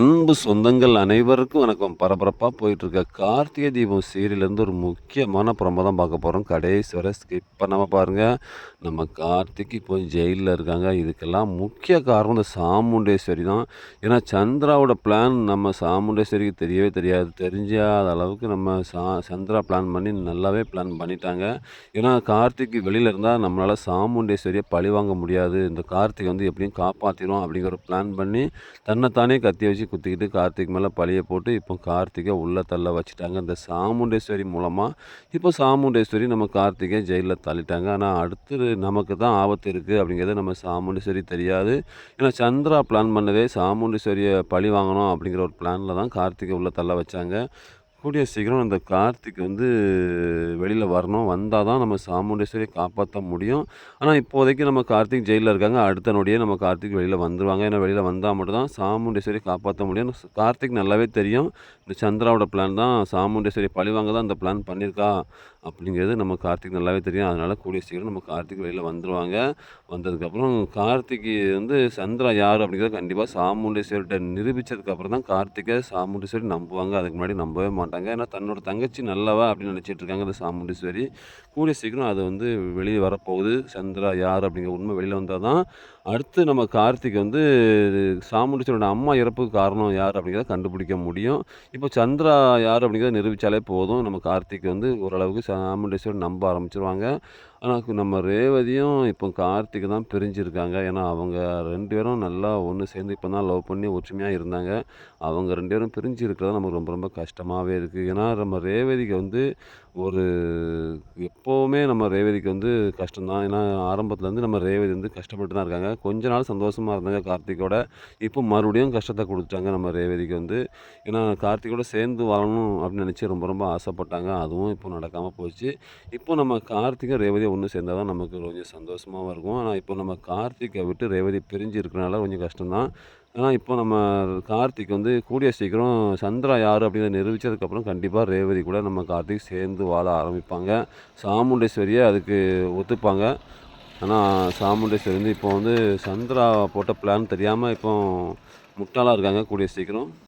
அன்பு சொந்தங்கள் அனைவருக்கும் வணக்கம். பரபரப்பாக போயிட்டுருக்க கார்த்திகை தீபம் சீரியல்லேருந்து ஒரு முக்கியமான ப்ரோமோ தான் பார்க்க போகிறோம். கடைசி வரை ஸ்கிப் பண்ணாமல் பாருங்கள். நம்ம கார்த்திக் இப்போ ஜெயிலில் இருக்காங்க. இதுக்கெல்லாம் முக்கிய காரணம் இந்த சாமுண்டேஸ்வரி தான். ஏன்னா சந்திராவோட பிளான் நம்ம சாமுண்டேஸ்வரிக்கு தெரியவே தெரியாது. தெரிஞ்சாத அளவுக்கு நம்ம சந்திரா பிளான் பண்ணி நல்லாவே பிளான் பண்ணிட்டாங்க. ஏன்னா கார்த்திக் வெளியில் இருந்தால் நம்மளால் சாமுண்டேஸ்வரியை பழி வாங்க முடியாது. இந்த கார்த்திக் வந்து எப்படியும் காப்பாற்றிடும் அப்படிங்கிற ஒரு பிளான் பண்ணி தன்னைத்தானே கத்தி வச்சு குத்திக்கிட்டு கார்த்திக் மேலே பழிய போட்டு இப்போ கார்த்திகை உள்ளே தள்ள வச்சுட்டாங்க. இந்த சாமுண்டேஸ்வரி மூலமாக இப்போ சாமுண்டேஸ்வரி நம்ம கார்த்திகை ஜெயிலில் தள்ளிட்டாங்க. ஆனால் அடுத்து நமக்கு தான் ஆபத்து இருக்குது அப்படிங்கிறது நம்ம சாமுண்டேஸ்வரி தெரியாது. ஏன்னா சந்திரா பிளான் பண்ணதே சாமுண்டேஸ்வரியை பழி வாங்கணும் அப்படிங்கிற ஒரு பிளானில் தான் கார்த்திகை உள்ளே தள்ள வச்சாங்க. கூடிய சீக்கிரம் அந்த கார்த்திக் வந்து வெளியில் வரணும். வந்தால் தான் நம்ம சாமுண்டேஸ்வரியை காப்பாற்ற முடியும். ஆனால் இப்போதைக்கு நம்ம கார்த்திக் ஜெயிலில் இருக்காங்க. அடுத்த நொடியே நம்ம கார்த்திக் வெளியில் வந்துருவாங்க. ஏன்னா வெளியில் வந்தால் மட்டும் தான் சாமுண்டேஸ்வரியை காப்பாற்ற முடியும். கார்த்திக் நல்லாவே தெரியும். இந்த சந்திராவோட பிளான் தான் சாமுண்டேஸ்வரி பழிவாங்க தான் இந்த பிளான் பண்ணியிருக்கா அப்படிங்கிறது நம்ம கார்த்திக் நல்லாவே தெரியும். அதனால் கூடிய சீக்கிரம் நம்ம கார்த்திக் வெளியில் வந்துருவாங்க. வந்ததுக்கப்புறம் கார்த்திக் வந்து சந்திரா யார் அப்படிங்கிறத கண்டிப்பாக சாமுண்டேஸ்வரிகிட்ட நிரூபித்ததுக்கப்புறம் தான் கார்த்திகை சாமுண்டேஸ்வரி நம்புவாங்க. அதுக்கு முன்னாடி நம்பவே மாட்டாங்க. ஏன்னா தன்னோட தங்கச்சி நல்லவா அப்படின்னு நினச்சிட்டு இருக்காங்க இந்த சாமுண்டீஸ்வரி. கூடிய சீக்கிரம் அது வந்து வெளியே வரப்போகுது. சந்திரா யார் அப்படிங்கிற உண்மை வெளியில் வந்தால் தான் அடுத்து நம்ம கார்த்திக் வந்து சாமுண்டீஸ்வரியோட அம்மா இறப்புக்கு காரணம் யார் அப்படிங்கிறத கண்டுபிடிக்க முடியும். இப்போ சந்திரா யார் அப்படிங்கிறத நிரூபித்தாலே போதும். நம்ம கார்த்திக் வந்து ஓரளவுக்கு சாமுண்டீஸ்வரி நம்ப ஆரம்பிச்சிருவாங்க. ஆனால் நம்ம ரேவதியும் இப்போ கார்த்திக் தான் பிரிஞ்சிருக்காங்க. ஏன்னா அவங்க 2 பேரும் நல்லா ஒன்று சேர்ந்து இப்போ தான் லவ் பண்ணி ஒற்றுமையாக இருந்தாங்க. அவங்க 2 பேரும் பிரிஞ்சு இருக்கிறது நமக்கு ரொம்ப ரொம்ப கஷ்டமாகவே இருக்குது. ஏன்னா நம்ம ரேவதிக்கு வந்து ஒரு எப்போவுமே நம்ம ரேவதிக்கு வந்து கஷ்டம்தான். ஏன்னா ஆரம்பத்துலேருந்து நம்ம ரேவதி வந்து கஷ்டப்பட்டு தான் இருக்காங்க. கொஞ்ச நாள் சந்தோஷமாக இருந்தாங்க கார்த்திக்கோட. இப்போ மறுபடியும் கஷ்டத்தை கொடுத்துட்டாங்க நம்ம ரேவதிக்கு வந்து. ஏன்னா கார்த்திக்கோட சேர்ந்து வாழணும் அப்படின்னு நினச்சி ரொம்ப ரொம்ப ஆசைப்பட்டாங்க. அதுவும் இப்போ நடக்காமல் போச்சு. இப்போ நம்ம கார்த்திக்கும் ரேவதியும் ஒன்று சேர்ந்தால் தான் நமக்கு கொஞ்சம் சந்தோஷமாகவும் இருக்கும். ஆனால் இப்போ நம்ம கார்த்திக்கை விட்டு ரேவதி பிரிஞ்சு இருக்கிறனால கொஞ்சம் கஷ்டம்தான். ஆனால் இப்போ நம்ம கார்த்திக் வந்து கூடிய சீக்கிரம் சந்திரா யார் அப்படிங்கிறத நிரூபித்ததுக்கப்புறம் கண்டிப்பாக ரேவதி கூட நம்ம கார்த்திக் சேர்ந்து வாழ ஆரம்பிப்பாங்க. சாமுண்டேஸ்வரியை அதுக்கு ஒத்துப்பாங்க. ஆனால் சாமுண்டேஸ்வரி வந்து இப்போ வந்து சந்திரா போட்ட பிளான் தெரியாமல் இப்போ முட்டாளாக இருக்காங்க. கூடிய சீக்கிரம்